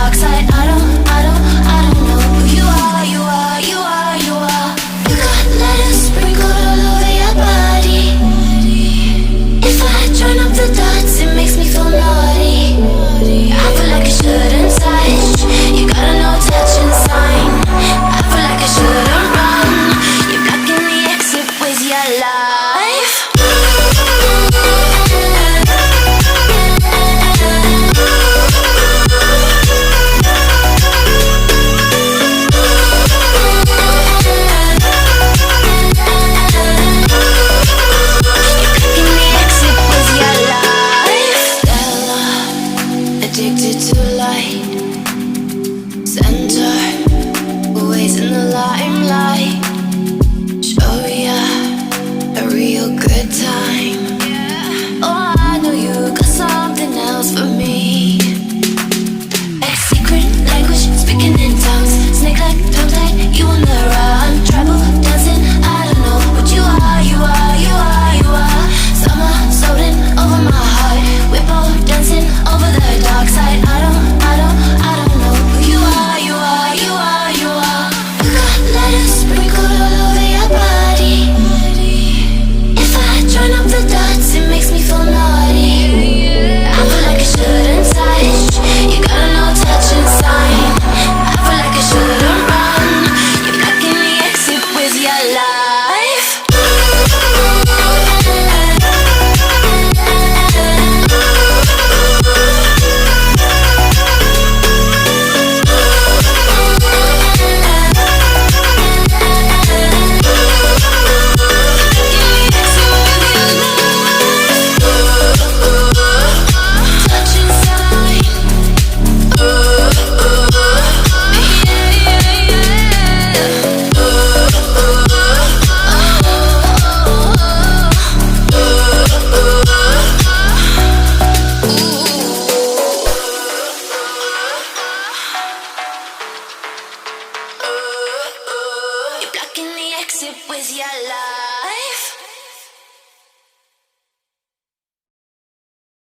dark side. I don't know who you are, you are, you are, you are. You got letters sprinkled all over your body. If I join up the dots, it makes me feel naughty. I feel like I shouldn't touch. You got a no touching sign. I feel like I shouldn't run. You're blocking the exit with your life. Addicted to light, center, always in the limelight. Show ya a real good time. Oh, I know you got something else for me. Like secret language, speaking in tongues. Snake like tongue tied, you on the run. Trouble dancing, I don't know what you are, you are, you are, you are. Summer floating over my heart. We're both dancing over the dark side. I don't know who you are, you are, you are, you are. You got letters sprinkled all over your body. If I join up the dots, it makes me feel naughty. I feel like I shouldn't touch. You got a no touching sign. I feel like I shouldn't run. You're blocking the exit with your life. You're blocking the exit with your life.